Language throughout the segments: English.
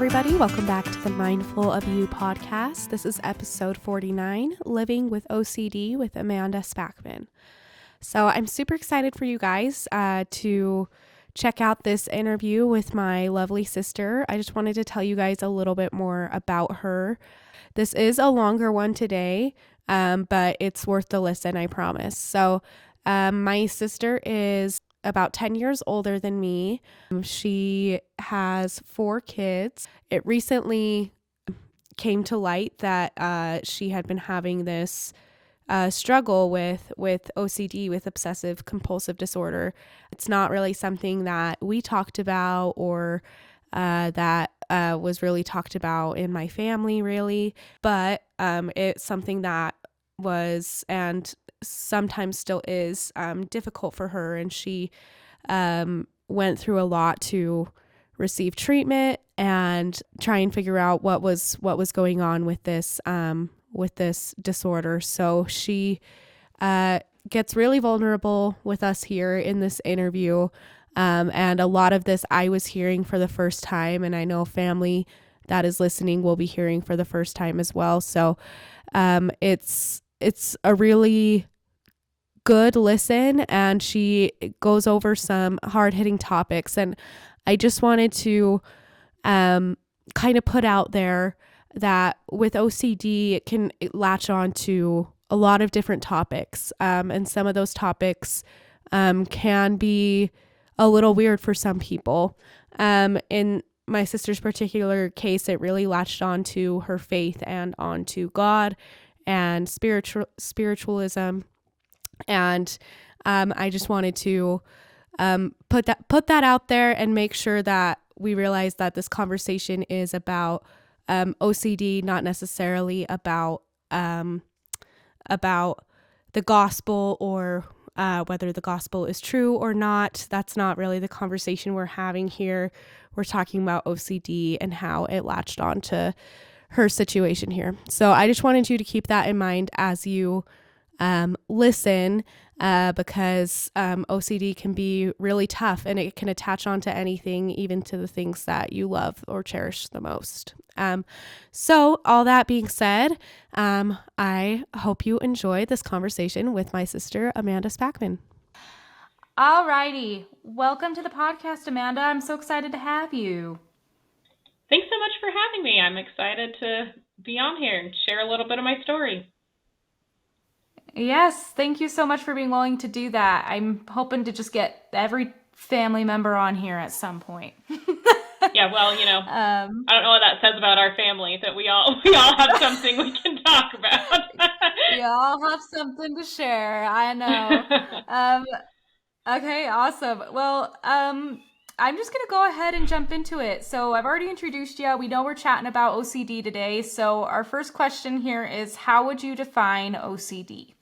everybody. Welcome back to the Mindful of You podcast. This is episode 49, Living with OCD with Amanda Spackman. So I'm super excited for you guys to check out this interview with my lovely sister. I just wanted to tell you guys a little bit more about her. This is a longer one today, but it's worth the listen, I promise. So my sister is about 10 years older than me. She has 4 kids. It recently came to light that she had been having this struggle with OCD, with obsessive compulsive disorder. It's not really something that we talked about or that was really talked about in my family, really. But it's something that was and sometimes still is difficult for her, and she went through a lot to receive treatment and try and figure out what was going on with this disorder. So she gets really vulnerable with us here in this interview, and a lot of this I was hearing for the first time, and I know family that is listening will be hearing for the first time as well. So it's a really good listen, and she goes over some hard-hitting topics, and I just wanted to kind of put out there that with OCD it can latch on to a lot of different topics, and some of those topics can be a little weird for some people. In my sister's particular case, it really latched on to her faith and onto God and spiritualism. And I just wanted to put that out there and make sure that we realize that this conversation is about OCD, not necessarily about the gospel or whether the gospel is true or not. That's not really the conversation we're having here. We're talking about OCD and how it latched on to her situation here. So I just wanted you to keep that in mind as you listen, because OCD can be really tough, and it can attach onto anything, even to the things that you love or cherish the most. So all that being said, I hope you enjoy this conversation with my sister, Amanda Spackman. All righty. Welcome to the podcast, Amanda. I'm so excited to have you. Thanks so much for having me. I'm excited to be on here and share a little bit of my story. Yes, thank you so much for being willing to do that. I'm hoping to just get every family member on here at some point. Yeah, well, I don't know what that says about our family, that we all have something we can talk about. We all have something to share. I know. Okay, awesome. Well, I'm just going to go ahead and jump into it. So I've already introduced you. We know we're chatting about OCD today. So our first question here is, how would you define OCD?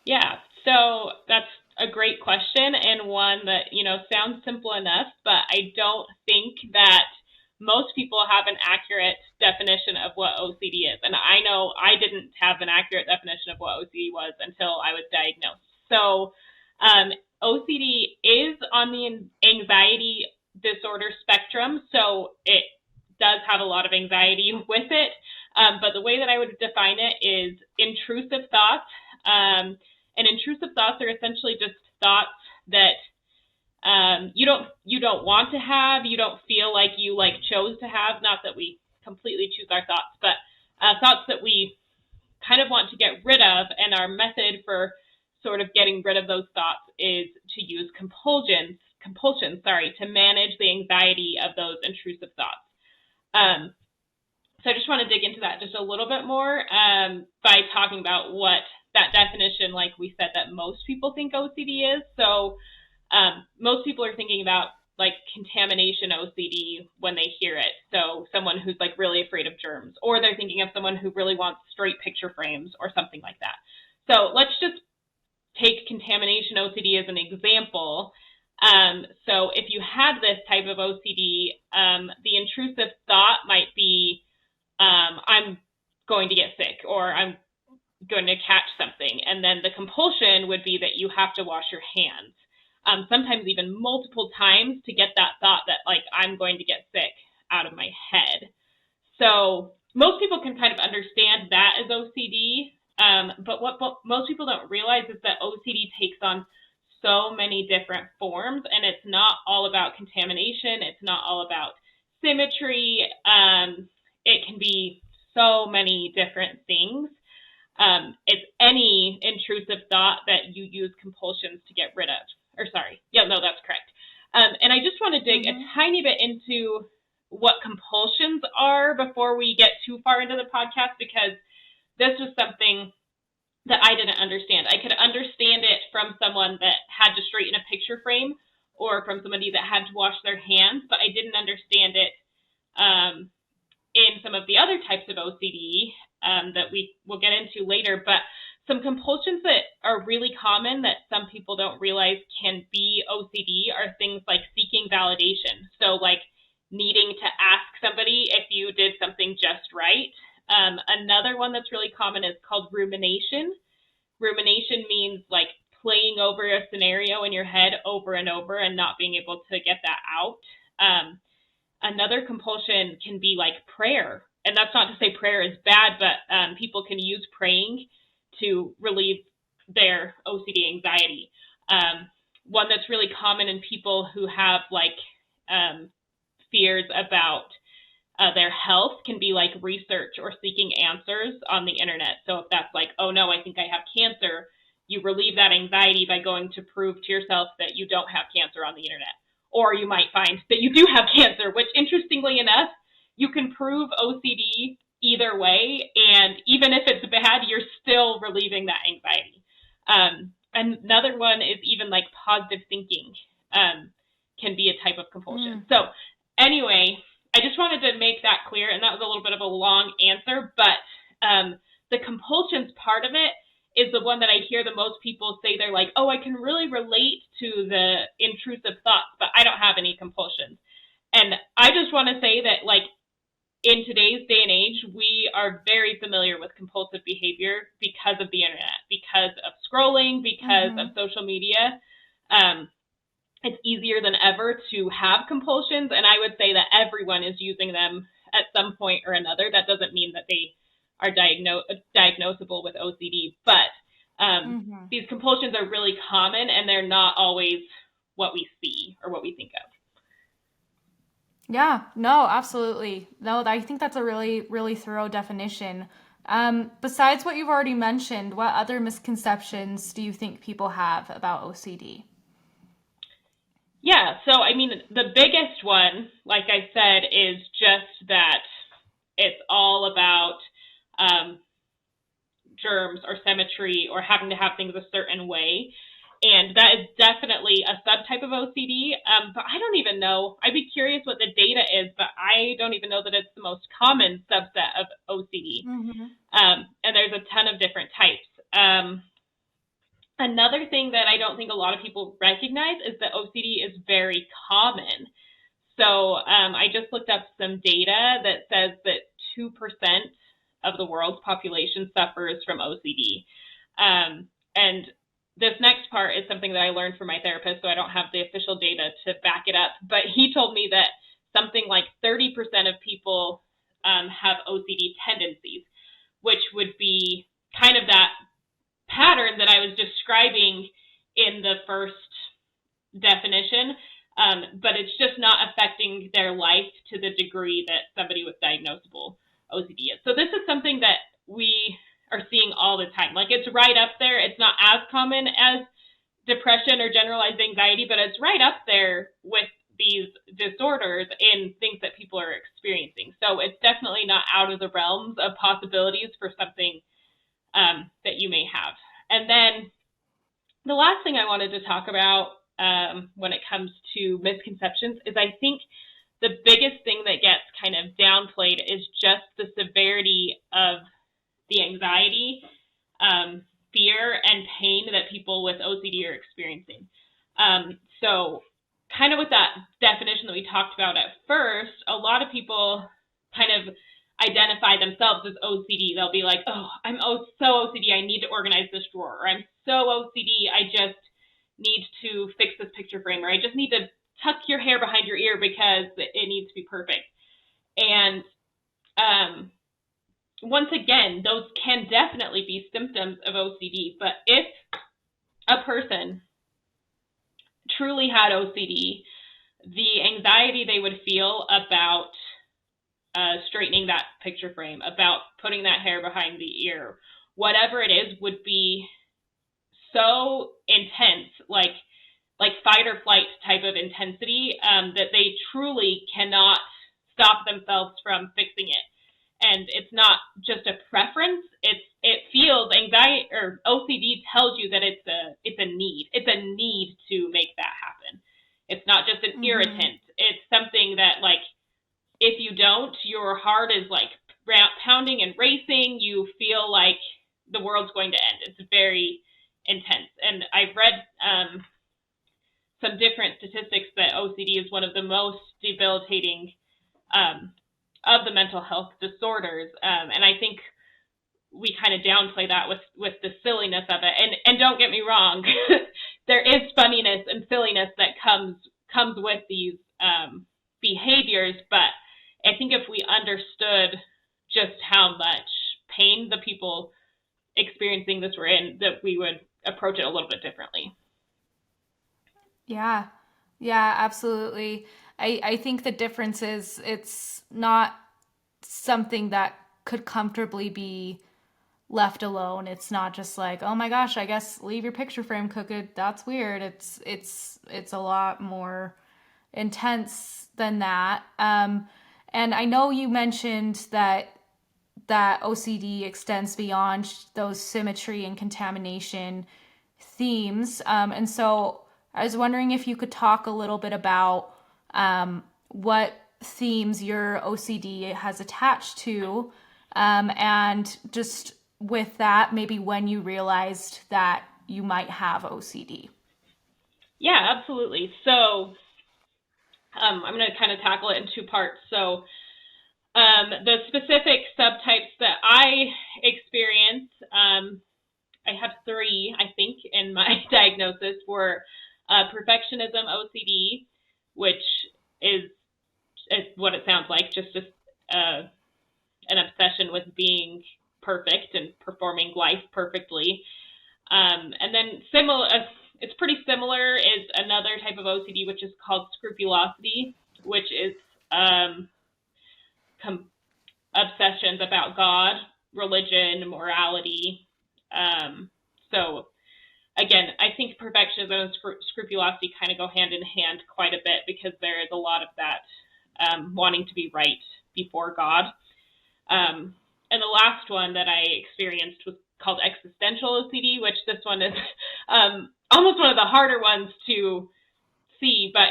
Yeah, so that's a great question, and one that, sounds simple enough, but I don't think that most people have an accurate definition of what OCD is. And I know I didn't have an accurate definition of what OCD was until I was diagnosed. So OCD is on the anxiety disorder spectrum, so it does have a lot of anxiety with it. But the way that I would define it is intrusive thoughts. And intrusive thoughts are essentially just thoughts that you don't want to have, you don't feel like you chose to have. Not that we completely choose our thoughts, but thoughts that we kind of want to get rid of. And our method for sort of getting rid of those thoughts is to use compulsion, to manage the anxiety of those intrusive thoughts. So I just want to dig into that just a little bit more by talking about what that definition, like we said, that most people think OCD is. So most people are thinking about contamination OCD when they hear it. So someone who's really afraid of germs, or they're thinking of someone who really wants straight picture frames or something like that. So let's just take contamination OCD as an example. So if you had this type of OCD, the intrusive thought might be, I'm going to get sick, or I'm going to catch something. And then the compulsion would be that you have to wash your hands. sometimes even multiple times to get that thought that like I'm going to get sick out of my head. So most people can kind of understand that as OCD, but what most people don't realize is that OCD takes on so many different forms, and it's not all about contamination. It's not all about symmetry. It can be so many different things. It's any intrusive thought that you use compulsions to get rid of. Or sorry, yeah, no, that's correct. And I just want to dig a tiny bit into what compulsions are before we get too far into the podcast, because this was something that I didn't understand. I could understand it from someone that had to straighten a picture frame or from somebody that had to wash their hands, but I didn't understand it in some of the other types of OCD that we will get into later. But some compulsions that are really common that some people don't realize can be OCD are things like seeking validation. So like needing to ask somebody if you did something just right. Another one that's really common is called rumination. Rumination means like playing over a scenario in your head over and over and not being able to get that out. Another compulsion can be like prayer. And that's not to say prayer is bad, but people can use praying to relieve their OCD anxiety. One that's really common in people who have like fears about their health can be like research or seeking answers on the internet. So if that's like, oh no, I think I have cancer, you relieve that anxiety by going to prove to yourself that you don't have cancer on the internet. Or you might find that you do have cancer, which interestingly enough, you can prove OCD either way. And even if it's bad, you're still relieving that anxiety. Another one is even like positive thinking can be a type of compulsion. So anyway, I just wanted to make that clear, and that was a little bit of a long answer, but the compulsions part of it is the one that I hear the most people say. They're like, oh, I can really relate to the intrusive thoughts, but I don't have any compulsions. And I just want to say that like in today's day and age, we are very familiar with compulsive behavior because of the internet, because of scrolling, because of social media. It's easier than ever to have compulsions, and I would say that everyone is using them at some point or another. That doesn't mean that they are diagnosable with OCD, but these compulsions are really common, and they're not always what we see or what we think of. Yeah, no, absolutely. No, I think that's a really, really thorough definition. Besides what you've already mentioned, what other misconceptions do you think people have about OCD? Yeah, so I mean, the biggest one, like I said, is just that it's all about germs or symmetry or having to have things a certain way. And that is definitely a subtype of OCD, but I don't even know. I'd be curious what the data is, but I don't even know that it's the most common subset of OCD. And there's a ton of different types. Another thing that I don't think a lot of people recognize is that OCD is very common. So I just looked up some data that says that 2% of the world's population suffers from OCD. And this next part is something that I learned from my therapist, so I don't have the official data to back it up. But he told me that something like 30% of people have OCD tendencies, which would be kind of that pattern that I was describing in the first definition, but it's just not affecting their life to the degree that somebody with diagnosable OCD is. So this is something that we are seeing all the time. Like it's right up there. It's not as common as depression or generalized anxiety, but it's right up there with these disorders and things that people are experiencing. So it's definitely not out of the realms of possibilities for something that you may have. And then the last thing I wanted to talk about when it comes to misconceptions is I think the biggest thing that gets kind of downplayed is just the severity of the anxiety, fear, and pain that people with OCD are experiencing. So kind of with that definition that we talked about at first, a lot of people kind of identify themselves as OCD. They'll be like, oh, I'm so OCD, I need to organize this drawer. Or I'm so OCD, I just need to fix this the symptoms of OCD, but if a person truly had OCD, the anxiety they would feel about straightening that picture frame, about putting that hair behind the ear, whatever it is, would be so intense, like fight or flight type of intensity, that they truly cannot stop themselves from fixing it. And it's not just a preference; it feels anxiety, or OCD tells you that it's a need. It's a need to make that happen. It's not just an irritant. It's something that, like, if you don't, your heart is like pounding and racing. You feel like the world's going to end. It's very intense. And I've read some different statistics that OCD is one of the most debilitating of the mental health disorders. And I think we kind of downplay that with the silliness of it. And don't get me wrong, there is funniness and silliness that comes with these behaviors. But I think if we understood just how much pain the people experiencing this were in, that we would approach it a little bit differently. Yeah, absolutely. I think the difference is it's not something that could comfortably be left alone. It's not just like, oh my gosh, I guess leave your picture frame crooked. That's weird. It's a lot more intense than that. And I know you mentioned that OCD extends beyond those symmetry and contamination themes. And so I was wondering if you could talk a little bit about what themes your OCD has attached to, and just with that, maybe when you realized that you might have OCD. Yeah, absolutely. So I'm going to kind of tackle it in two parts. So the specific subtypes that I experience, I have three, I think, in my diagnosis, were perfectionism OCD, which is what it sounds like, just an obsession with being perfect and performing life perfectly. And then it's pretty similar, is another type of OCD, which is called scrupulosity, which is obsessions about God, religion, morality. So again, I think perfectionism and scrupulosity kind of go hand in hand quite a bit, because there is a lot of that wanting to be right before God. And the last one that I experienced was called existential OCD, which this one is almost one of the harder ones to see, but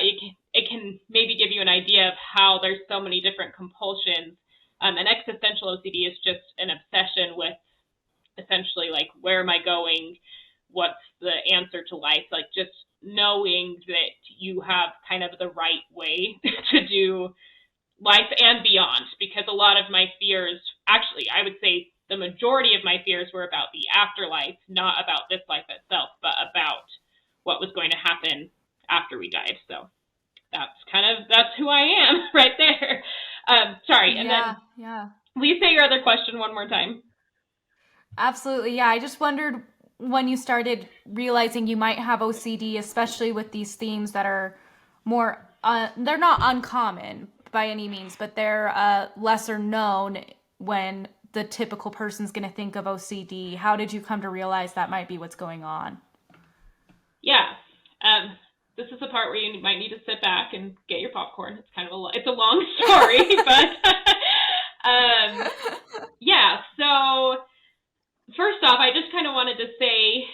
it can maybe give you an idea of how there's so many different compulsions. And existential OCD is just an obsession with essentially, like, where am I going? What's the answer to life? Like, just knowing that you have kind of the right way to do life and beyond, because a lot of my fears, actually, I would say the majority of my fears were about the afterlife, not about this life itself, but about what was going to happen after we died. So that's who I am right there. Sorry. And then will you say your other question one more time? Absolutely. Yeah. I just wondered when you started realizing you might have OCD, especially with these themes that are more, they're not uncommon by any means, but they're lesser known when the typical person's going to think of OCD. How did you come to realize that might be what's going on? Yeah. This is the part where you might need to sit back and get your popcorn. It's kind of it's a long story, but yeah. So first off, I just kind of wanted to say,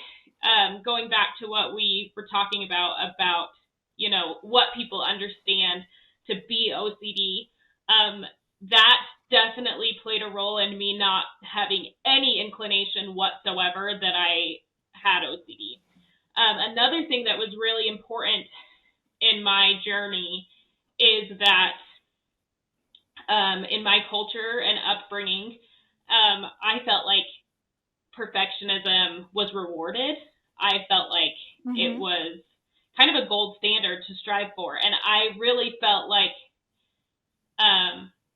going back to what we were talking about, what people understand to be OCD, that definitely played a role in me not having any inclination whatsoever that I had OCD. Another thing that was really important in my journey is that in my culture and upbringing, I felt like perfectionism was rewarded. I felt like it was kind of a gold standard to strive for. And I really felt like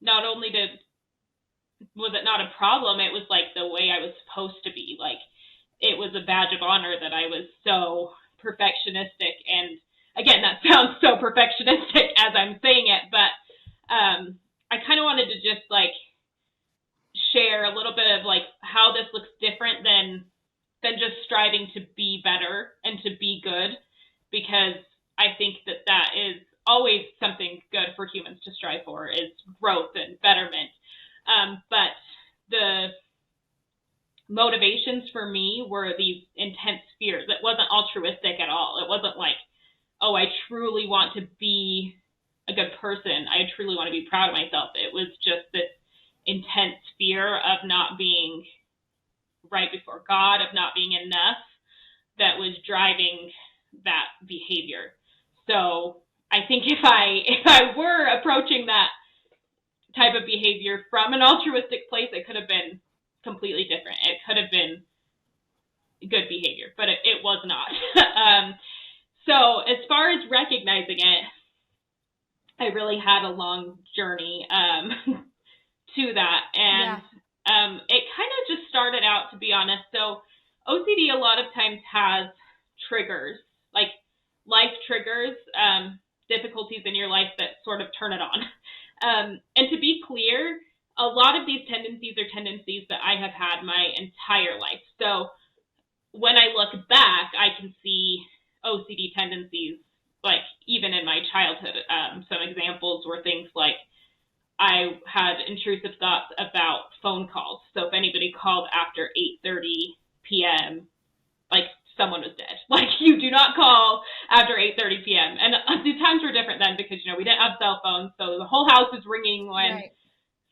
not only was it not a problem, it was like the way I was supposed to be. Like, was a badge of honor that I was so perfectionistic. And again, that sounds so perfectionistic as I'm saying it, but I kind of wanted to just like share a little bit of like how this looks different than just striving to be better and to be good, because I think that is always something good for humans to strive for, is growth and betterment. But the motivations for me were these intense fears. It wasn't altruistic at all. It wasn't like, oh, I truly want to be a good person. I truly want to be proud of myself. It was just this intense fear of not being right before God, of not being enough, that was driving that behavior. So I think if I were approaching that type of behavior from an altruistic place, it could have been completely different. It could have been good behavior, but it was not. So as far as recognizing it, I really had a long journey to that. And it kind of just started out, to be honest. So OCD a lot of times has triggers, like life triggers, difficulties in your life that sort of turn it on. And to be clear, a lot of these tendencies are tendencies that I have had my entire life. So when I look back, I can see OCD tendencies, like even in my childhood. Some examples were things like I had intrusive thoughts about phone calls. So if anybody called after 8:30 p.m., like someone was dead. Like, you do not call after 8:30 p.m. And the times were different then because, we didn't have cell phones. So the whole house is ringing when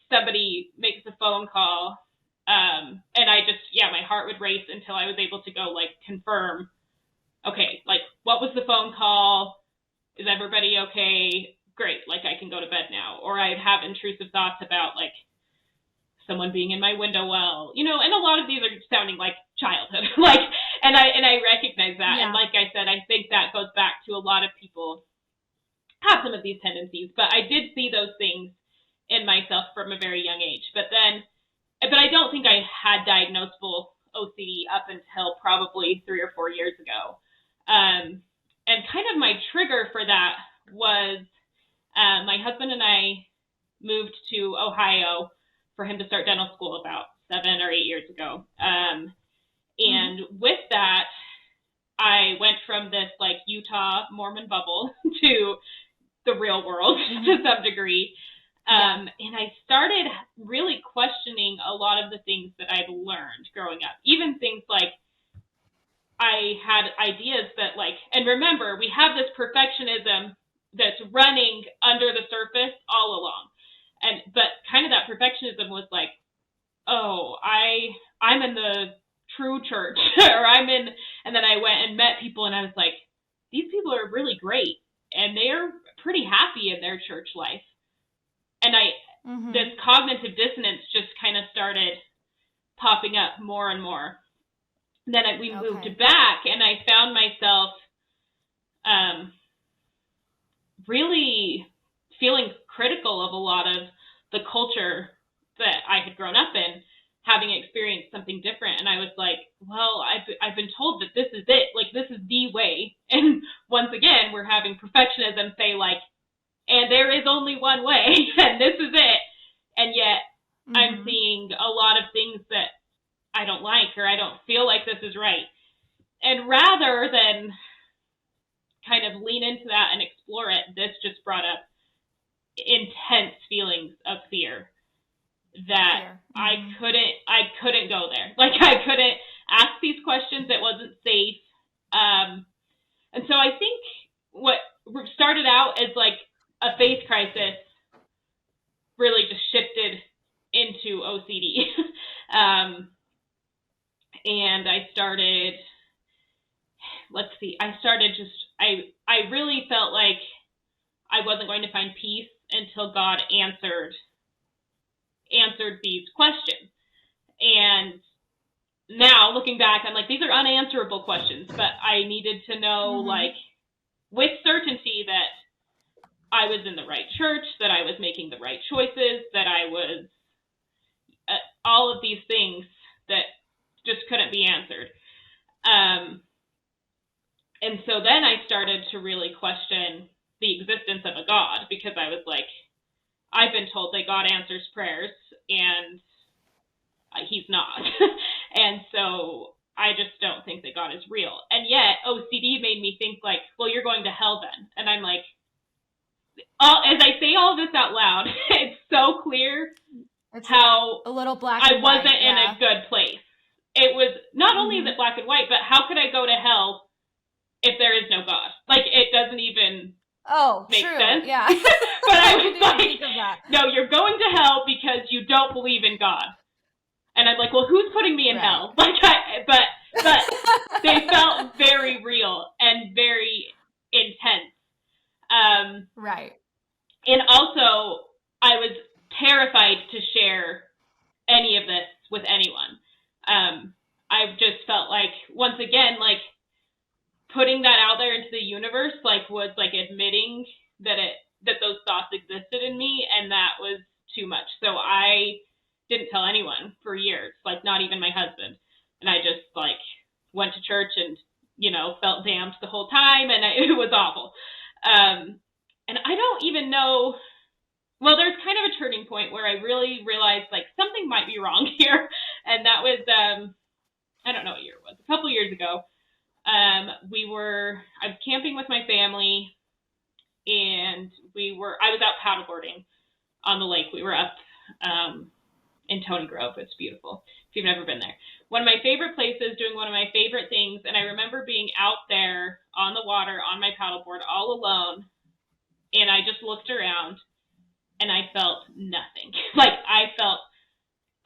somebody makes a phone call. And I just, my heart would race until I was able to go like confirm, okay, like what was the phone call? Is everybody okay? Great. Like I can go to bed now. Or I'd have intrusive thoughts about like someone being in my window well, and a lot of these are sounding like childhood, like, and I recognize that. And like I said, I think that goes back to a lot of people have some of these tendencies, but I did see those things in myself from a very young age. But I don't think I had diagnosable OCD up until probably 3 or 4 years ago. And kind of my trigger for that was my husband and I moved to Ohio for him to start dental school about 7 or 8 years ago. And with that, I went from this like Utah Mormon bubble to the real world to some degree. And I started really questioning a lot of the things that I'd learned growing up, even things like I had ideas that like, and remember, we have this perfectionism that's running under the surface all along. But kind of that perfectionism was like, oh, I'm in the true church, or and then I went and met people and I was like, these people are really great and they're pretty happy in their church life. And this cognitive dissonance just kind of started popping up more and more. Then we moved back and I found myself really feeling critical of a lot of the culture that I had grown up in, having experienced something different. And I was like, well, I've been told that this is it, like this is the way. And once again, we're having perfectionism say like, and there is only one way, and this is it. And yet I'm seeing a lot of things that I don't like, or I don't feel like this is right. And rather than kind of lean into that and explore it, this just brought up intense feelings of fear that I couldn't go there. Like I couldn't ask these questions. It wasn't safe. And so I think what started out as like a faith crisis really just shifted into OCD. And I started, I really felt like I wasn't going to find peace until God answered these questions. And now looking back, I'm like, these are unanswerable questions, but I needed to know like with certainty that I was in the right church, that I was making the right choices, that I was all of these things that just couldn't be answered. And so then I started to really question the existence of a God, because I was like, I've been told that God answers prayers, and he's not. And so I just don't think that God is real. And yet OCD made me think like, well, you're going to hell then. And I'm like, as I say all this out loud, it's so clear how a little black I and white, wasn't in a good place. It was not only is it black and white, but how could I go to hell if there is no God? Like, it doesn't even make sense. Yeah. But I was like, no, you're going to hell because you don't believe in God. And I'm like, well, who's putting me in hell? Like, but they felt very real and very intense. Right. And also, I was terrified to share any of this with anyone. I just felt like, once again, like, putting that out there into the universe, like, was like admitting that those thoughts existed in me, and that was too much. So I didn't tell anyone for years, like, not even my husband. And I just, like, went to church and, felt damned the whole time, and it was awful. And I don't even know, well, there's kind of a turning point where I really realized, like, something might be wrong here. And that was, I don't know what year it was, a couple years ago. I was camping with my family, and I was out paddleboarding on the lake. We were up in Tony Grove. It's beautiful if you've never been there. One of my favorite places, doing one of my favorite things, and I remember being out there on the water on my paddleboard all alone, and I just looked around, and I felt nothing. Like, I felt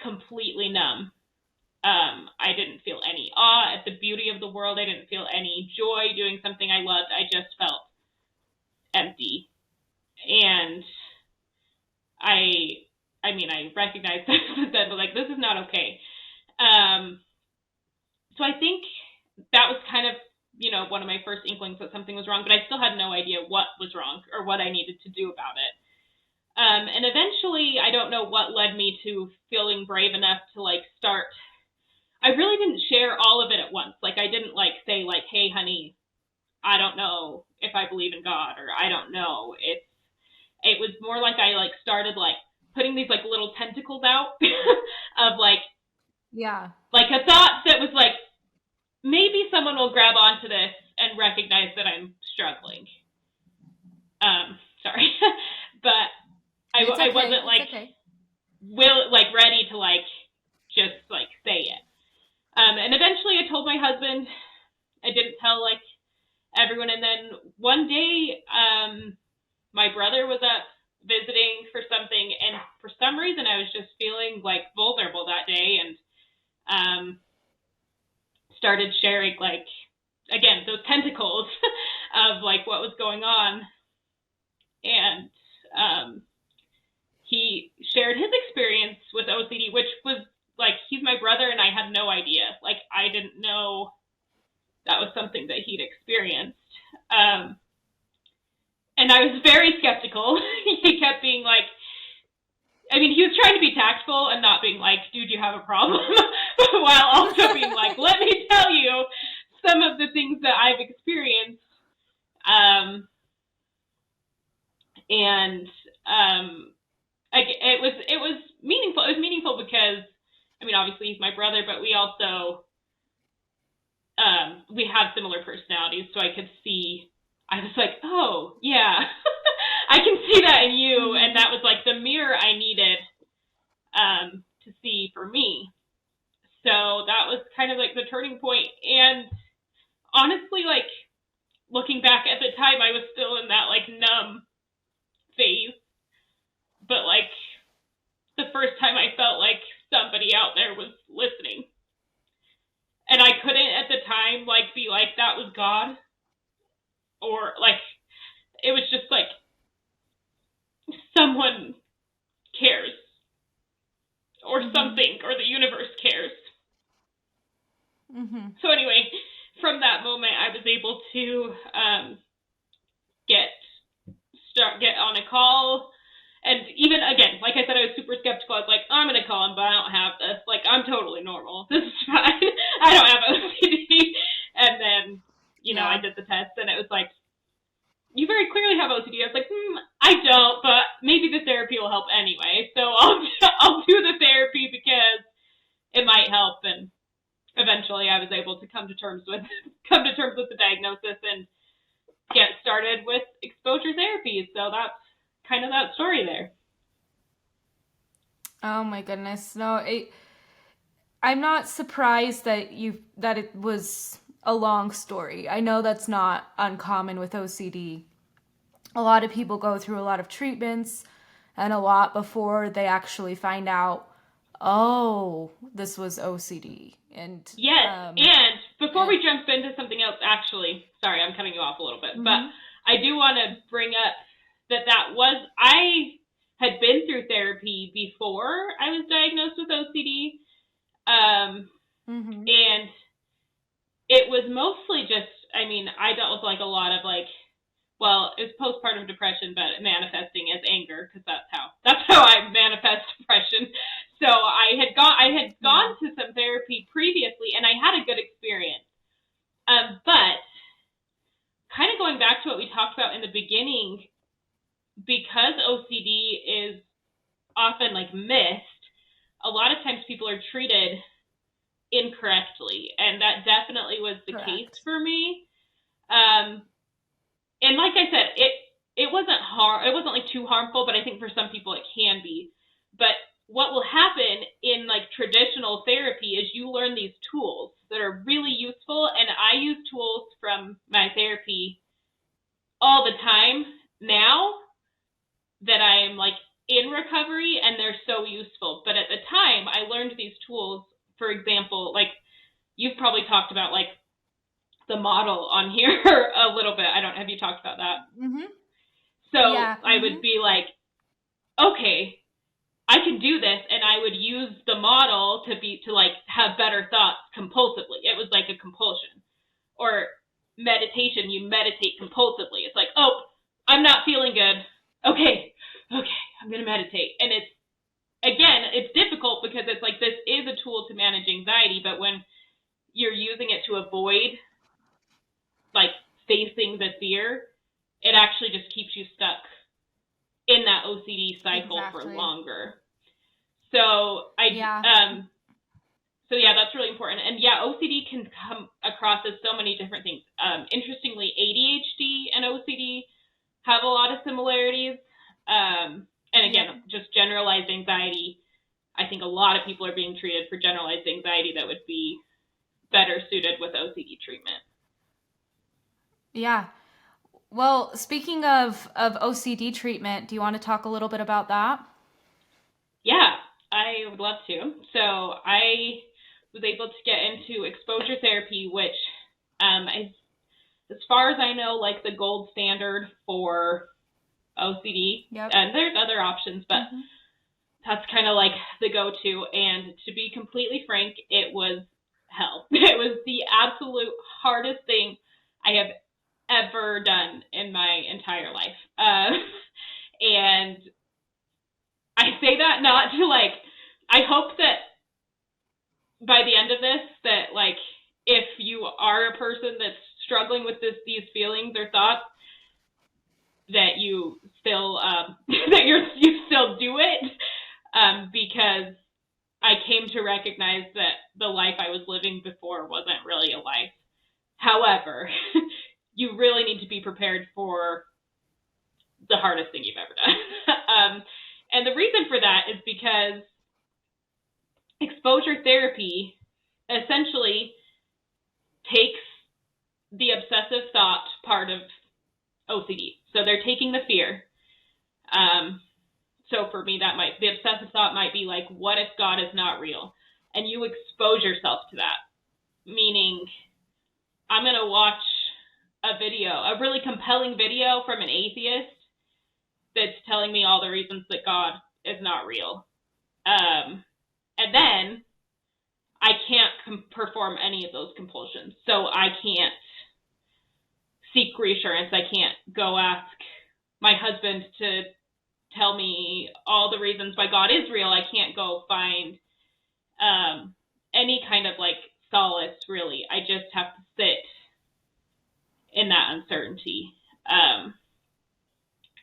completely numb. I didn't feel any awe at the beauty of the world. I didn't feel any joy doing something I loved. I just felt empty. And I recognized that, but like, this is not okay. So I think that was kind of, one of my first inklings that something was wrong, but I still had no idea what was wrong or what I needed to do about it. And eventually, I don't know what led me to feeling brave enough to, like, start. I really didn't share all of it at once. Like, I didn't, like, say, like, hey, honey, I don't know if I believe in God, or I don't know. It was more like I, like, started, like, putting these, like, little tentacles out of, like, like a thought that was like, maybe someone will grab onto this and recognize that I'm struggling. Sorry. But I wasn't, like, ready to, like, just, like, say it. And eventually I told my husband. I didn't tell, like, everyone. And then one day, my brother was up visiting for something, and for some reason I was just feeling, like, vulnerable that day, and started sharing, like, again, those tentacles of, like, what was going on. And he shared his experience with OCD, which was, like, he's my brother, and I had no idea. Like, I didn't know that was something that he'd experienced. And I was very skeptical. He kept being like, he was trying to be tactful and not being like, dude, you have a problem, while also being like, let me tell you some of the things that I've experienced. It was meaningful. It was meaningful because, obviously he's my brother, but we also, we have similar personalities, so I could see, I was like, oh, yeah, I can see that in you, and that was, like, the mirror I needed to see for me. So that was kind of, like, the turning point. And honestly, like, looking back at the time, I was still in that, like, numb phase. But, like, the first time I felt like somebody out there was listening. And I couldn't at the time, like, be like, that was God. Or, like, it was just like, someone cares. Or something, or the universe cares. So anyway, from that moment, I was able to get on a call. And even, again, like I said, I was super skeptical. I was like, I'm going to call him, but I don't have this. Like, I'm totally normal. This is fine. I don't have OCD. And then, I did the test and it was like, you very clearly have OCD. I was like, I don't, but maybe the therapy will help anyway. So I'll do the therapy because it might help. And eventually I was able to come to terms with the diagnosis and get started with exposure therapy. So that's kind of that story there. Oh my goodness. No, I'm not surprised that it was a long story. I know that's not uncommon with OCD. A lot of people go through a lot of treatments and a lot before they actually find out, oh, this was OCD. And yes, and before we jump into something else, actually, sorry, I'm cutting you off a little bit, but I do want to bring up I had been through therapy before I was diagnosed with OCD, and it was mostly just, I mean, I dealt with like a lot of like, well, it was postpartum depression, but manifesting as anger, because that's how I manifest depression. So I had gone to some therapy previously, and I had a good experience. But kind of going back to what we talked about in the beginning, because OCD is often like missed, a lot of times people are treated incorrectly, and that definitely was the case for me. And like I said, it wasn't like too harmful, but I think for some people it can be. But what will happen in like traditional therapy is you learn these tools that are really useful, and I use tools from my therapy all the time now that I'm like in recovery, and they're so useful. But at the time, I learned these tools, for example, like you've probably talked about like the model on here a little bit. Have you talked about that? So I would be like, okay, I can do this, and I would use the model to like have better thoughts compulsively. It was like a compulsion. Or meditation, you meditate compulsively. It's like, oh, I'm not feeling good. Okay, I'm going to meditate. And it's difficult because it's like, this is a tool to manage anxiety, but when you're using it to avoid like facing the fear, it actually just keeps you stuck in that OCD cycle for longer. So that's really important. And OCD can come across as so many different things. Interestingly, ADHD and OCD have a lot of similarities. And again, just generalized anxiety. I think a lot of people are being treated for generalized anxiety that would be better suited with OCD treatment. Yeah. Well, speaking of OCD treatment, do you want to talk a little bit about that? Yeah, I would love to. So I was able to get into exposure therapy, which as far as I know, like the gold standard for OCD. Yep. And there's other options, but that's kind of like the go-to. And to be completely frank, it was hell. It was the absolute hardest thing I have ever done in my entire life. And I say that not to like, I hope that by the end of this, that like, if you are a person that's struggling with these feelings or thoughts, that you still you still do it, because I came to recognize that the life I was living before wasn't really a life. However, you really need to be prepared for the hardest thing you've ever done. And the reason for that is because exposure therapy essentially takes the obsessive thought part of OCD. So they're taking the fear. So for me, the obsessive thought might be like, what if God is not real? And you expose yourself to that. Meaning, I'm going to watch a really compelling video from an atheist that's telling me all the reasons that God is not real. And then I can't perform any of those compulsions. So I can't seek reassurance. I can't go ask my husband to tell me all the reasons why God is real. I can't go find any kind of like solace, really. I just have to sit in that uncertainty.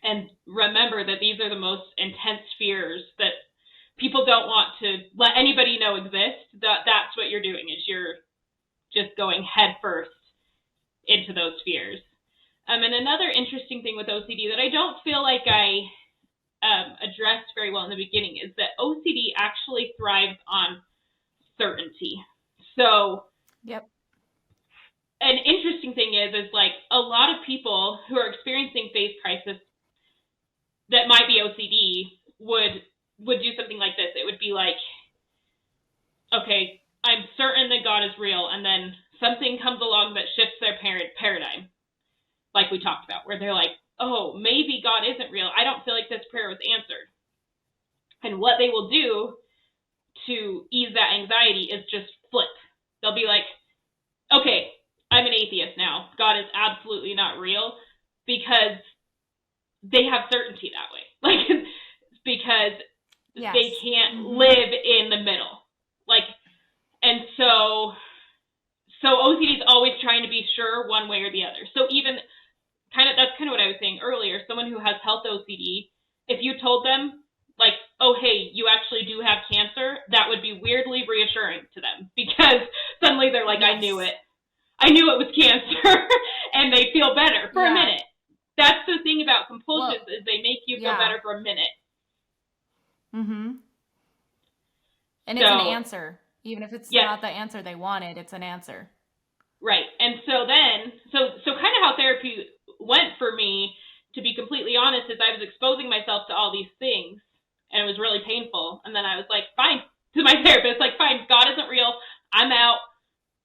And remember that these are the most intense fears that people don't want to let anybody know exist. That's what you're doing, is you're just going head first into those fears. And another interesting thing with OCD that I don't feel like I addressed very well in the beginning is that OCD actually thrives on certainty. So Yep. an interesting thing is like a lot of people who are experiencing phase crisis that might be OCD would do something like this. It would be like, okay, I'm certain that God is real, and then something comes along that shifts their paradigm, like we talked about, where they're like, oh, maybe God isn't real. I don't feel like this prayer was answered. And what they will do to ease that anxiety is just flip. They'll be like, okay, I'm an atheist now. God is absolutely not real, because they have certainty that way. Like, because Yes. they can't live in the middle. Like, and so OCD is always trying to be sure one way or the other. So even that's kind of what I was saying earlier. Someone who has health OCD, if you told them, like, oh, hey, you actually do have cancer, that would be weirdly reassuring to them, because suddenly they're like, yes. I knew it was cancer, and they feel better for a minute. That's the thing about compulsions, is they make you feel better for a minute. Mm-hmm. And it's an answer. Even if it's not the answer they wanted, it's an answer. Right. And so then, so kind of how therapy went for me, to be completely honest, is I was exposing myself to all these things, and it was really painful. And then I was like, fine, to my therapist, like, fine, God isn't real. I'm out.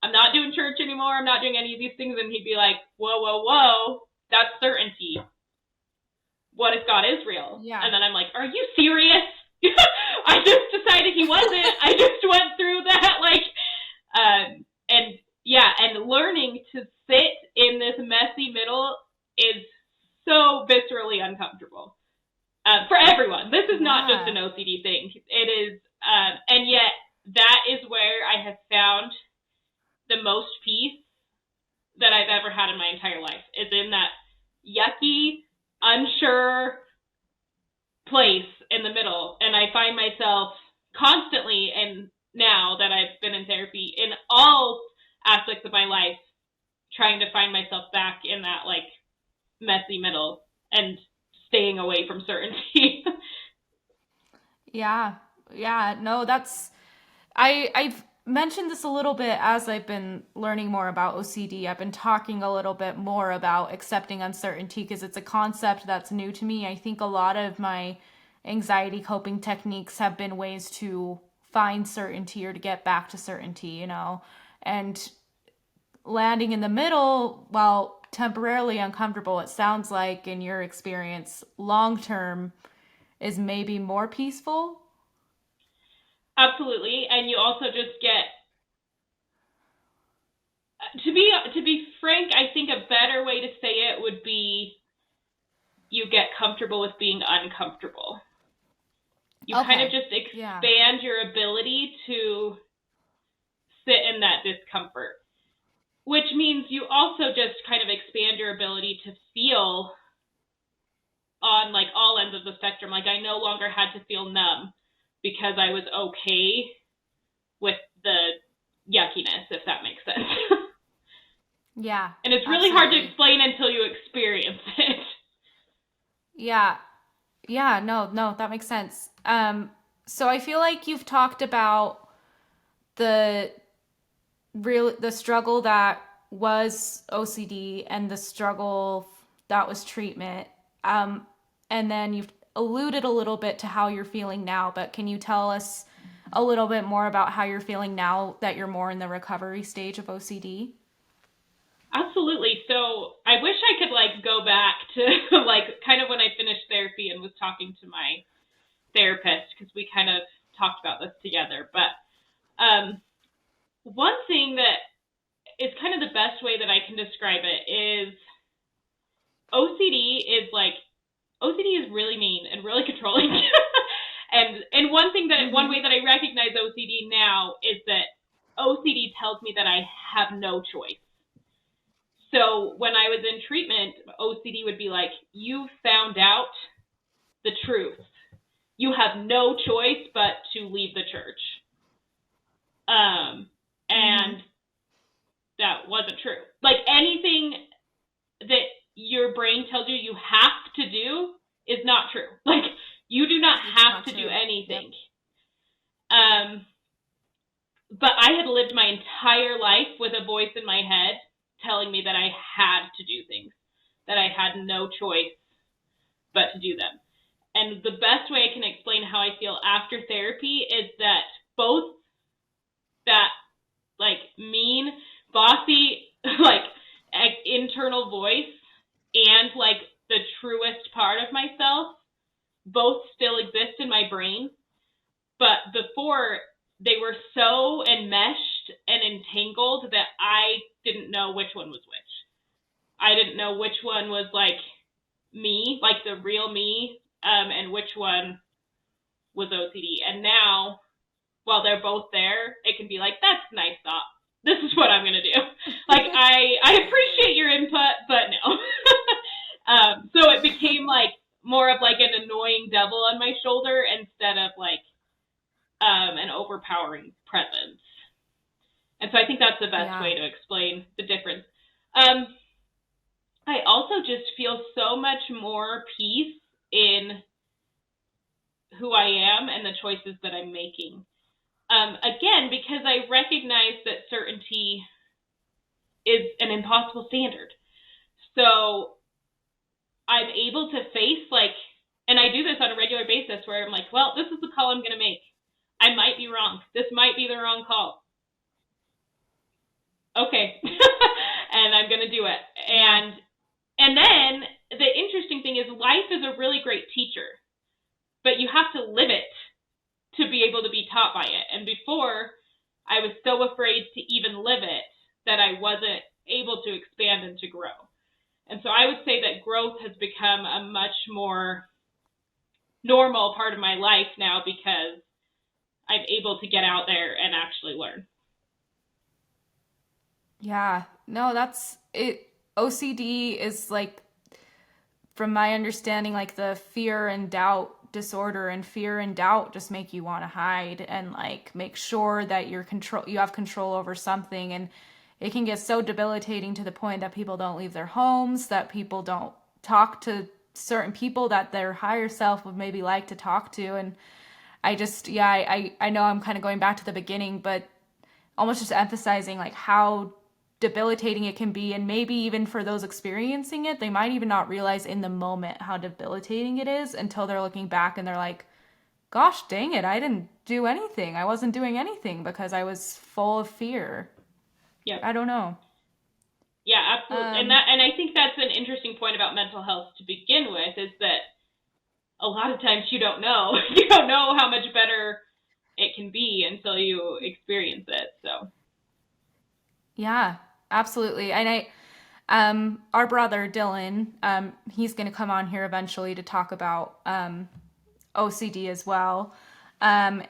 I'm not doing church anymore. I'm not doing any of these things. And he'd be like, whoa, that's certainty. What if God is real? Yeah. And then I'm like, are you serious? I just decided he wasn't. I just went through that, and learning to sit in this messy middle is so viscerally uncomfortable for everyone. This is not just an OCD thing. It is, and yet that is where I have found the most peace that I've ever had in my entire life, is in that yucky, unsure place in the middle. And I find myself constantly, and now that I've been in therapy, in all aspects of my life, trying to find myself back in that like messy middle and staying away from certainty. No, that's, I've mentioned this a little bit as I've been learning more about OCD. I've been talking a little bit more about accepting uncertainty, because it's a concept that's new to me. I think a lot of my anxiety coping techniques have been ways to find certainty or to get back to certainty, and landing in the middle, while temporarily uncomfortable, it sounds like in your experience, long-term is maybe more peaceful. Absolutely. And you also just get, to be frank, I think a better way to say it would be, you get comfortable with being uncomfortable. You kind of just expand your ability to sit in that discomfort, which means you also just kind of expand your ability to feel on like all ends of the spectrum. Like, I no longer had to feel numb, because I was okay with the yuckiness, if that makes sense. Yeah. And it's really hard to explain until you experience it. Yeah. Yeah, no, that makes sense. So I feel like you've talked about the struggle that was OCD and the struggle that was treatment. And then you've alluded a little bit to how you're feeling now, but can you tell us a little bit more about how you're feeling now that you're more in the recovery stage of OCD? Absolutely. So I wish I could go back to kind of when I finished therapy and was talking to my therapist, because we kind of talked about this together. But one thing that is kind of the best way that I can describe it is OCD is really mean and really controlling. and one way that I recognize OCD now is that OCD tells me that I have no choice. So when I was in treatment, OCD would be like, you found out the truth. You have no choice but to leave the church. And that wasn't true. Like anything that your brain tells you you have to do is not true. Like you do not have to do anything. Yep. But I had lived my entire life with a voice in my head telling me that I had to do things, that I had no choice but to do them. And the best way I can explain how I feel after therapy is that both that like mean, bossy, like internal voice and like the truest part of myself both still exist in my brain. But before, they were so enmeshed and entangled that I didn't know which one was which. I didn't know which one was like me, like the real me, and which one was OCD. And now, while they're both there, it can be like, that's a nice thought. This is what I'm going to do. Like, I appreciate your input, but no. So it became like more of like an annoying devil on my shoulder instead of like an overpowering presence. And so I think that's the best way to explain the difference. I also just feel so much more peace in who I am and the choices that I'm making. Again, because I recognize that certainty is an impossible standard. So I'm able to face like, and I do this on a regular basis where I'm like, well, this is the call I'm going to make. I might be wrong. This might be the wrong call. Okay. And I'm going to do it. And then the interesting thing is life is a really great teacher, but you have to live it to be able to be taught by it. And before, I was so afraid to even live it that I wasn't able to expand and to grow. And so I would say that growth has become a much more normal part of my life now because I'm able to get out there and actually learn. Yeah, no, that's it. OCD is like, from my understanding, like the fear and doubt disorder, and fear and doubt just make you want to hide and like make sure that you have control over something. And it can get so debilitating to the point that people don't leave their homes, that people don't talk to certain people that their higher self would maybe like to talk to. And I just, I know I'm kind of going back to the beginning, but almost just emphasizing like how debilitating it can be. And maybe even for those experiencing it, they might even not realize in the moment how debilitating it is until they're looking back and they're like, gosh dang it, I didn't do anything. I wasn't doing anything because I was full of fear. Yeah. I don't know. Yeah, absolutely. And I think that's an interesting point about mental health to begin with, is that a lot of times you don't know. You don't know how much better it can be until you experience it. So yeah, absolutely. And our brother Dylan, he's going to come on here eventually to talk about OCD as well. And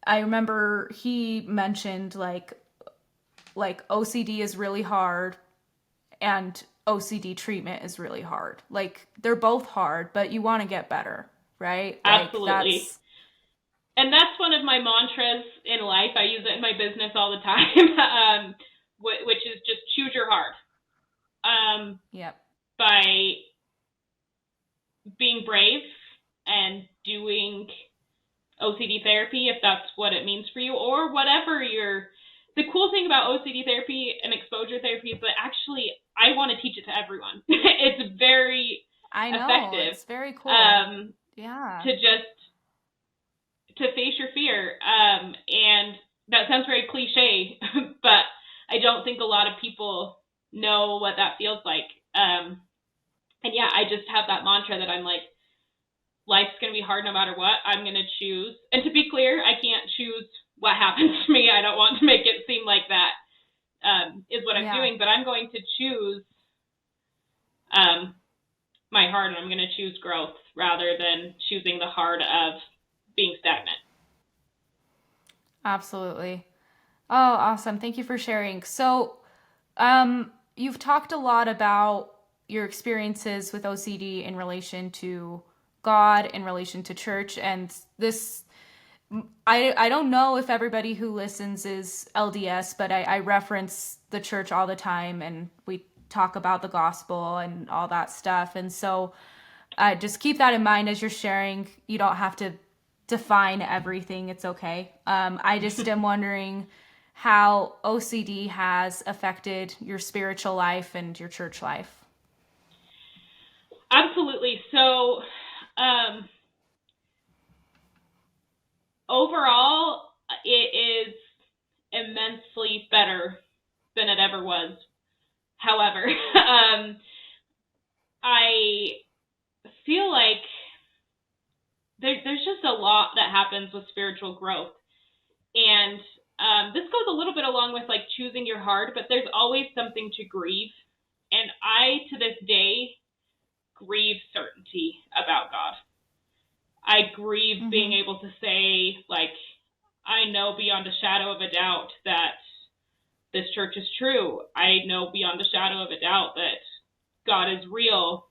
I remember he mentioned like OCD is really hard and OCD treatment is really hard. Like they're both hard, but you want to get better, right? Absolutely. And that's one of my mantras in life. I use it in my business all the time, which is just choose your heart. Yep. By being brave and doing OCD therapy, if that's what it means for you, or whatever the cool thing about OCD therapy and exposure therapy is that actually I want to teach it to everyone. It's very effective. It's very cool. To face your fear. And that sounds very cliche, but I don't think a lot of people know what that feels like. And yeah, I just have that mantra that I'm like, life's going to be hard no matter what. I'm going to choose. And to be clear, I can't choose what happens to me. I don't want to make it seem like that is what I'm doing, but I'm going to choose my heart, and I'm going to choose growth rather than choosing the heart of being stagnant. Absolutely. Oh, awesome. Thank you for sharing. So You've talked a lot about your experiences with OCD in relation to God, in relation to church, and this. I don't know if everybody who listens is LDS, but I reference the church all the time, and we talk about the gospel and all that stuff. And so just keep that in mind as you're sharing. You don't have to define everything. It's okay. I just am wondering how OCD has affected your spiritual life and your church life. Absolutely. So, overall, it is immensely better than it ever was. However, I feel like there's just a lot that happens with spiritual growth. And this goes a little bit along with like choosing your heart, but there's always something to grieve. And I, to this day, grieve certainty about God. I grieve being able to say, like, I know beyond a shadow of a doubt that this church is true. I know beyond a shadow of a doubt that God is real.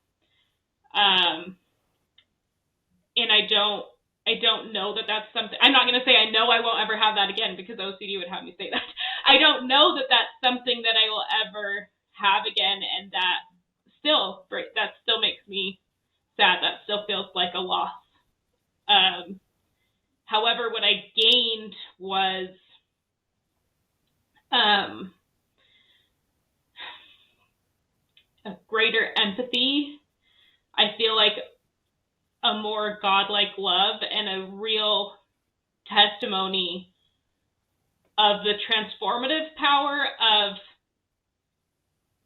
And I don't know that that's something, I'm not going to say I know I won't ever have that again, because OCD would have me say that. I don't know that that's something that I will ever have again, and that still makes me sad. That still feels like a loss. However, what I gained was a greater empathy. I feel like a more godlike love and a real testimony of the transformative power of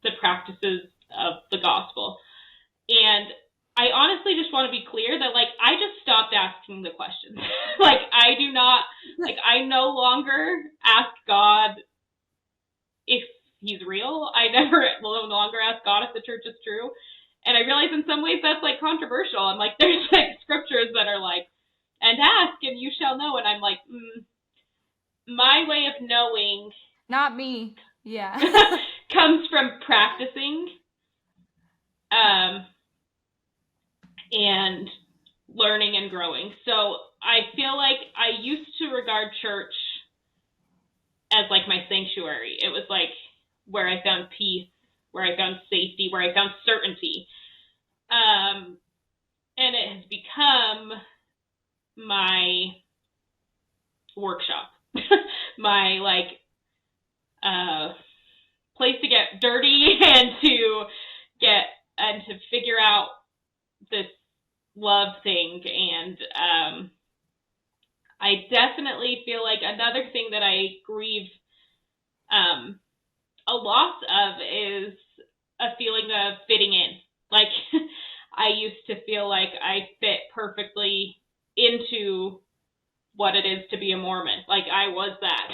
the practices of the gospel. And I honestly just want to be clear that, like, I just stopped asking the questions. Like, I no longer ask God if he's real. I no longer ask God if the church is true. And I realize in some ways that's like controversial. And like, there's like scriptures that are like, and ask and you shall know. And I'm like, my way of knowing. Not me. Yeah. Comes from practicing. And learning and growing. So I feel like I used to regard church as like my sanctuary. It was like where I found peace, where I found safety, where I found certainty. And it has become my workshop, my like place to get dirty and to figure out this love thing. And I definitely feel like another thing that I grieve a loss of is a feeling of fitting in. Like, I used to feel like I fit perfectly into what it is to be a Mormon. Like, I was that.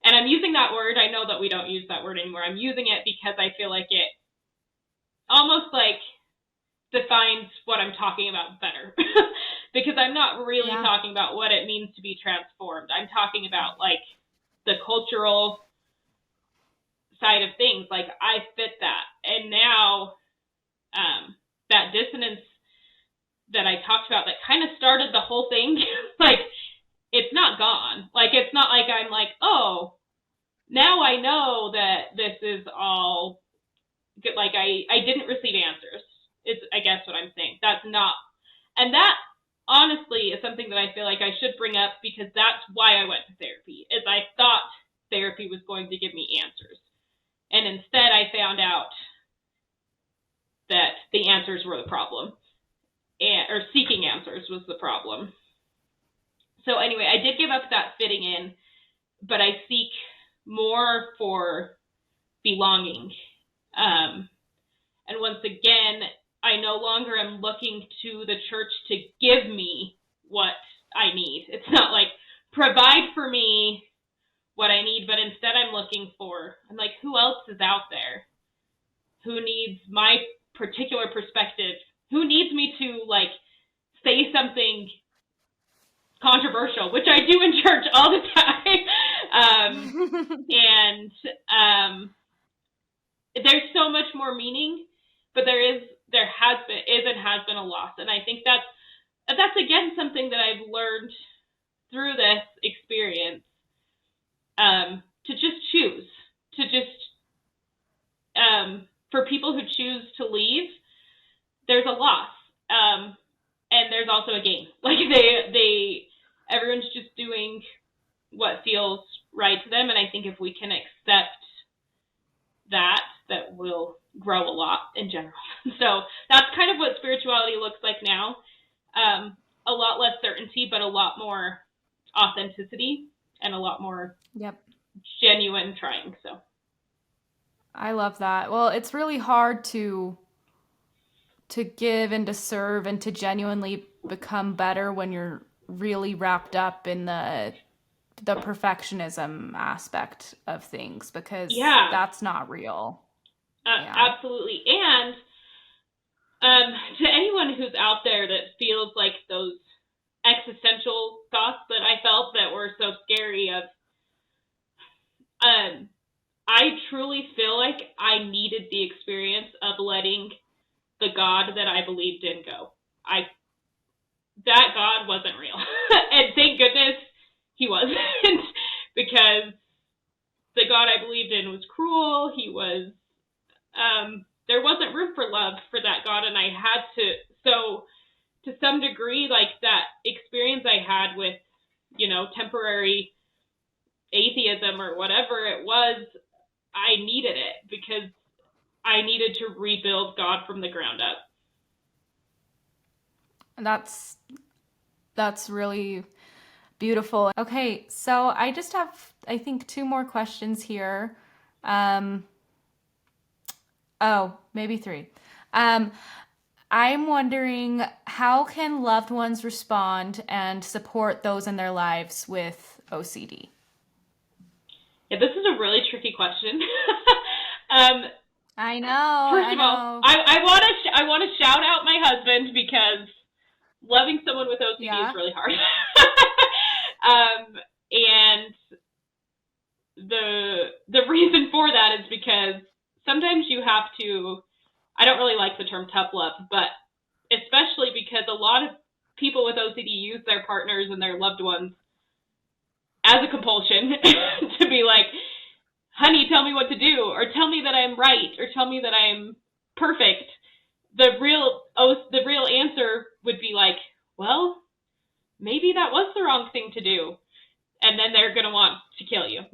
And I'm using that word. I know that we don't use that word anymore. I'm using it because I feel like it almost like defines what I'm talking about better. Because I'm not really talking about what it means to be transformed. I'm talking about like the cultural side of things. Like, I fit that. And now that dissonance that I talked about that kind of started the whole thing, like, it's not gone. Like, it's not like I'm like, oh, now I know that this is all good. Like, I didn't receive answers. It's, I guess, what I'm saying. That's not, and that honestly is something that I feel like I should bring up, because that's why I went to therapy, is I thought therapy was going to give me answers. And instead I found out that the answers were the problem, or seeking answers was the problem. So anyway, I did give up that fitting in, but I seek more for belonging. And once again, I no longer am looking to the church to give me what I need. It's not like provide for me what I need, but instead I'm like, who else is out there who needs my particular perspective? Who needs me to like say something controversial, which I do in church all the time. And there's so much more meaning, but there has been a loss. And I think that's again something that I've learned through this experience, to just choose, for people who choose to leave, there's a loss. And there's also a gain. Like everyone's just doing what feels right to them. And I think if we can accept that will grow a lot in general. So that's kind of what spirituality looks like now. A lot less certainty, but a lot more authenticity and a lot more genuine trying. So I love that. Well, it's really hard to give and to serve and to genuinely become better when you're really wrapped up in the perfectionism aspect of things, because that's not real. Absolutely. And to anyone who's out there that feels like those existential thoughts that I felt that were so scary I truly feel like I needed the experience of letting the God that I believed in go. That God wasn't real. And thank goodness he wasn't, because the God I believed in was cruel. He was, there wasn't room for love for that God. And I had to some degree, like that experience I had with, temporary atheism or whatever it was, I needed it because I needed to rebuild God from the ground up. That's really beautiful. Okay, so I just have, I think, 2 more questions here. Maybe 3. I'm wondering, how can loved ones respond and support those in their lives with OCD? Yeah, this is a really tricky question. I know. First of all, I want to shout out my husband, because loving someone with OCD is really hard. And the reason for that is because sometimes you have to, I don't really like the term tough love, but especially because a lot of people with OCD use their partners and their loved ones as a compulsion to be like, honey, tell me what to do, or tell me that I'm right, or tell me that I'm perfect. The real answer would be like, well, maybe that was the wrong thing to do. And then they're going to want to kill you.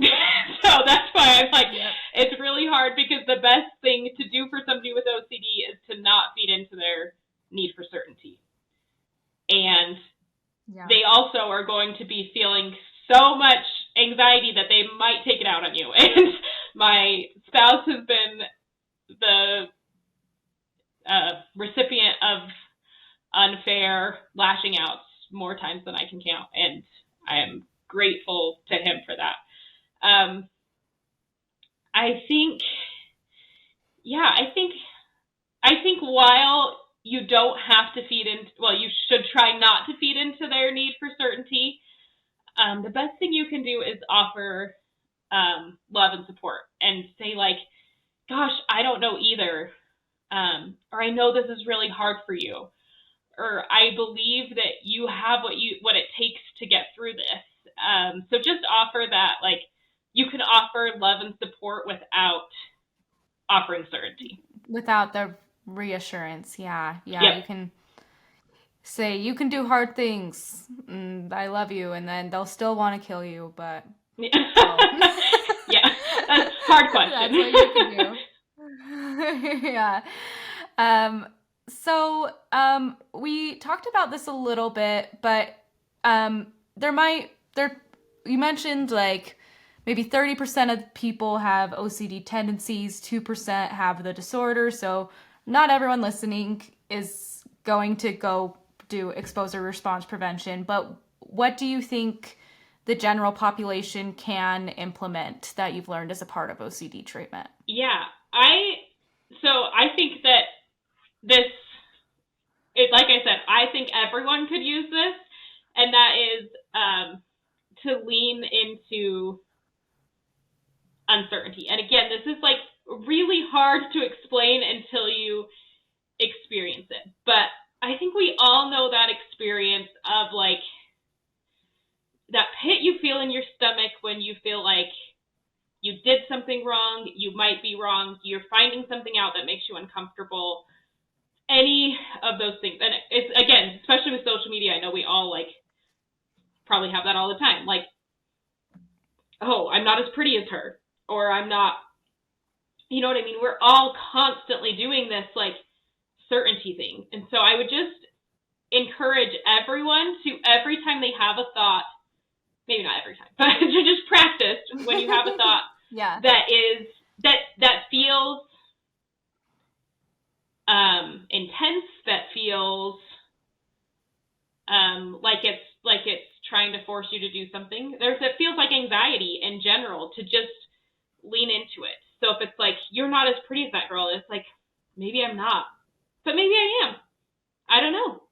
So that's why I'm like, It's really hard, because the best thing to do for somebody with OCD is to not feed into their need for certainty. And they also are going to be feeling so much anxiety that they might take it out on you. And my spouse has been the recipient of unfair lashing outs more times than I can count, and I am grateful to him for that. I think while you don't have to you should try not to feed into their need for certainty. The best thing you can do is offer love and support, and say like, gosh, I don't know either. Or I know this is really hard for you. Or I believe that you have what it takes to get through this. So just offer that, like, you can offer love and support without offering certainty. Without the reassurance. Yeah. Yep. You can say, you can do hard things, I love you, and then they'll still want to kill you, but... Yeah, that's a hard question. That's what you can do. Yeah. So we talked about this a little bit, but you mentioned like maybe 30% of people have OCD tendencies, 2% have the disorder. So not everyone listening is going to go do exposure response prevention, but what do you think the general population can implement that you've learned as a part of OCD treatment? Yeah, I think that like I said, I think everyone could use this. and that is to lean into uncertainty. And again, this is like really hard to explain until you experience it. But I think we all know that experience of like that pit you feel in your stomach when you feel like you did something wrong, you might be wrong, you're finding something out that makes you uncomfortable, any of those things. And it's, again, especially with social media, I know we all like probably have that all the time. Like, oh, I'm not as pretty as her, or I'm not, you know what I mean? We're all constantly doing this like certainty thing. And so I would just encourage everyone to, every time they have a thought, maybe not every time, but to just practice when you have a thought that feels intense, that feels like it's trying to force you to do something. It feels like anxiety in general, to just lean into it. So if it's like, you're not as pretty as that girl, it's like, maybe I'm not, but maybe I am. I don't know.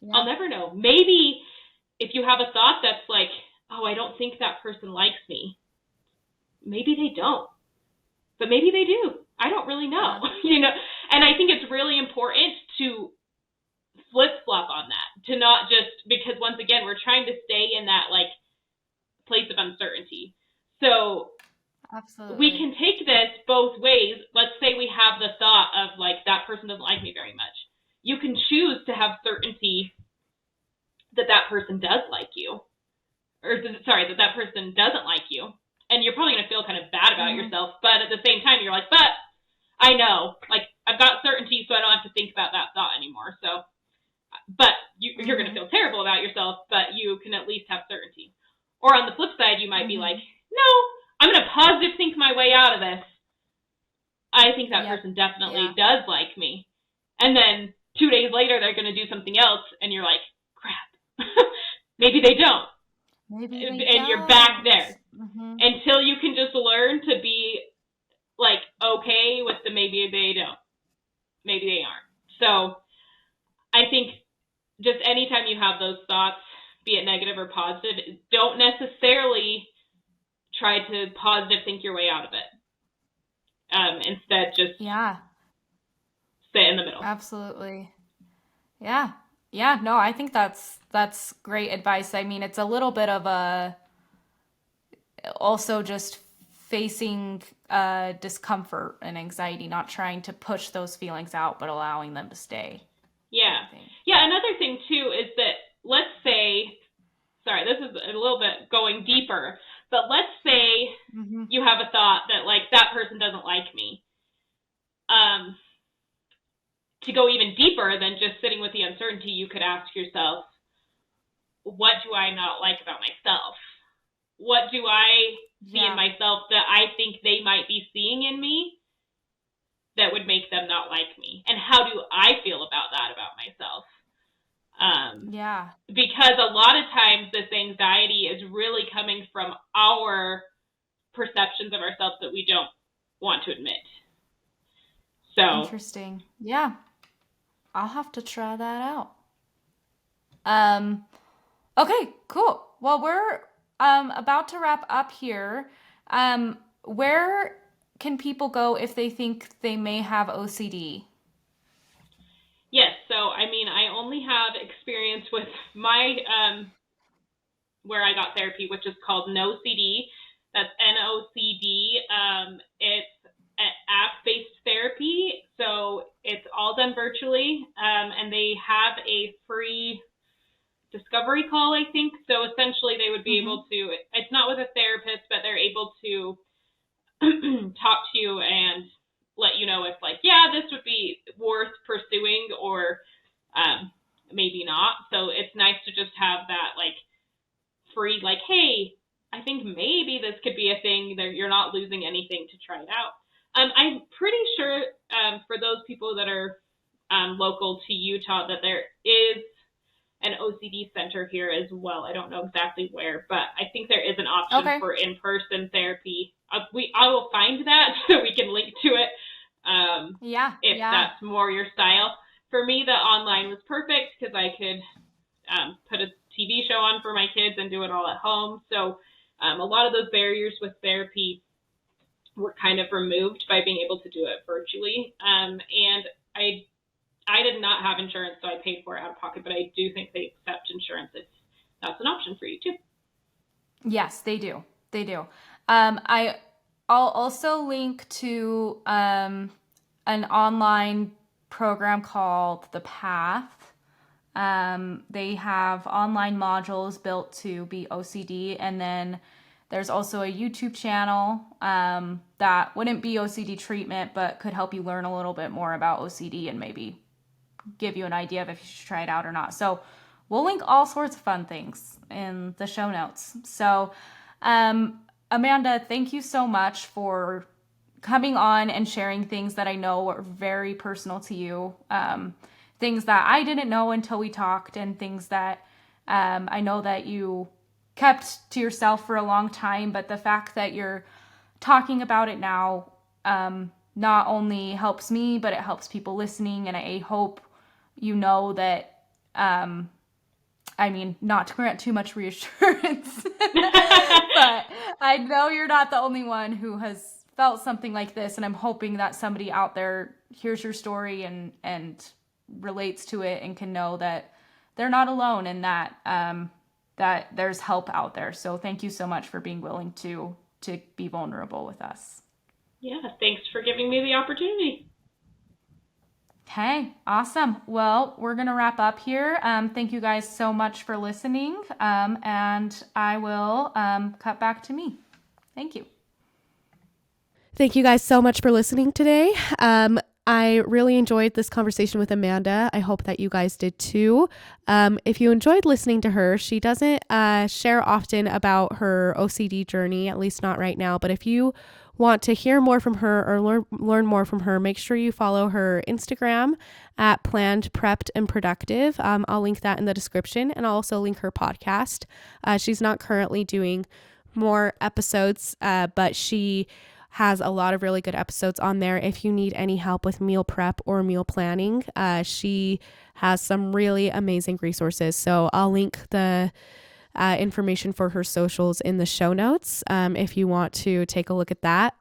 Yeah. I'll never know. Maybe if you have a thought that's like, oh, I don't think that person likes me, maybe they don't, but maybe they do. I don't really know. You know, and I think it's really important to flip-flop on that, to not just, because once again, we're trying to stay in that like place of uncertainty. So absolutely, we can take this both ways. Let's say we have the thought of like, that person doesn't like me very much. You can choose to have certainty that that person does like you, or sorry, that person doesn't like you. And you're probably going to feel kind of bad about yourself, but at the same time, you're like, but I know, like, I've got certainty, so I don't have to think about that thought anymore. So, but you're going to feel terrible about yourself, but you can at least have certainty. Or on the flip side, you might be like, no, I'm going to positive think my way out of this. I think that person definitely does like me. And then 2 days later, they're going to do something else, and you're like, crap, maybe they don't. Maybe they don't. You're back there. Until you can just learn to be like okay with the maybe they don't, maybe they aren't. So I think just anytime you have those thoughts, be it negative or positive, don't necessarily try to positive think your way out of it. Instead, just stay in the middle. Absolutely. Yeah. No, I think that's great advice. I mean, it's a little bit of a also just facing discomfort and anxiety, not trying to push those feelings out, but allowing them to stay. Yeah. Another thing too is that, let's say, sorry, this is a little bit going deeper, but let's say you have a thought that like, that person doesn't like me. To go even deeper than just sitting with the uncertainty, you could ask yourself, what do I not like about myself? What do I see in myself that I think they might be seeing in me that would make them not like me? And how do I feel about that about myself? Because a lot of times this anxiety is really coming from our perceptions of ourselves that we don't want to admit. So interesting. Yeah. I'll have to try that out. Okay, cool. Well, we're about to wrap up here. Where can people go if they think they may have OCD? Yes, so I mean, I only have experience with my where I got therapy, which is called NoCD. That's NOCD. It's an app-based therapy, so it's all done virtually, and they have a free discovery call, I think. So essentially they would be able to, it's not with a therapist, but they're able to talk to you and let you know if like, yeah, this would be worth pursuing or maybe not. So it's nice to just have that like free, like, hey, I think maybe this could be a thing, that you're not losing anything to try it out. I'm pretty sure for those people that are local to Utah that there is an OCD center here as well. I don't know exactly where, but I think there is an option for in-person therapy. I will find that so we can link to it if that's more your style. For me, the online was perfect because I could put a TV show on for my kids and do it all at home. So a lot of those barriers with therapy were kind of removed by being able to do it virtually. And I did not have insurance, so I paid for it out of pocket, but I do think they accept insurance if that's an option for you too. Yes, they do. They do. I'll also link to an online program called The Path. They have online modules built to be OCD, and then there's also a YouTube channel that wouldn't be OCD treatment, but could help you learn a little bit more about OCD and maybe give you an idea of if you should try it out or not. So we'll link all sorts of fun things in the show notes. So Amanda, thank you so much for coming on and sharing things that I know are very personal to you, things that I didn't know until we talked, and things that I know that you kept to yourself for a long time, but the fact that you're talking about it now not only helps me, but it helps people listening, and I hope you know that, not to grant too much reassurance, but I know you're not the only one who has felt something like this, and I'm hoping that somebody out there hears your story and relates to it and can know that they're not alone, and that that there's help out there. So thank you so much for being willing to be vulnerable with us. Yeah, thanks for giving me the opportunity. Okay, awesome. Well, we're going to wrap up here. Thank you guys so much for listening, and I will cut back to me. Thank you. Thank you guys so much for listening today. I really enjoyed this conversation with Amanda. I hope that you guys did too. If you enjoyed listening to her, she doesn't share often about her OCD journey, at least not right now. But if you want to hear more from her or learn more from her, make sure you follow her Instagram at Planned, Prepped, and Productive. I'll link that in the description, and I'll also link her podcast. She's not currently doing more episodes, but she has a lot of really good episodes on there. If you need any help with meal prep or meal planning, she has some really amazing resources. So I'll link the information for her socials in the show notes if you want to take a look at that.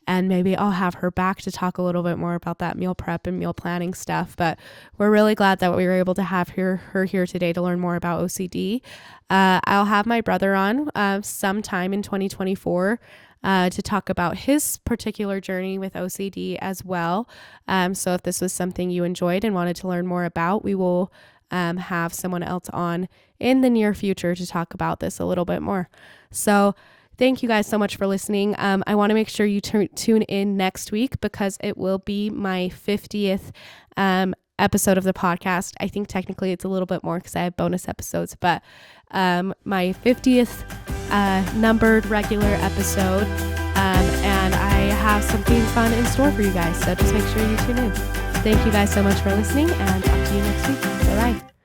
And maybe I'll have her back to talk a little bit more about that meal prep and meal planning stuff. But we're really glad that we were able to have her here today to learn more about OCD. I'll have my brother on sometime in 2024 to talk about his particular journey with OCD as well. So if this was something you enjoyed and wanted to learn more about, we will have someone else on in the near future to talk about this a little bit more. So thank you guys so much for listening. I want to make sure you tune in next week, because it will be my 50th episode of the podcast. I think technically it's a little bit more because I have bonus episodes, but my 50th numbered regular episode, and I have something fun in store for you guys, so just make sure you tune in. Thank you guys so much for listening, and talk to you next week. Bye-bye.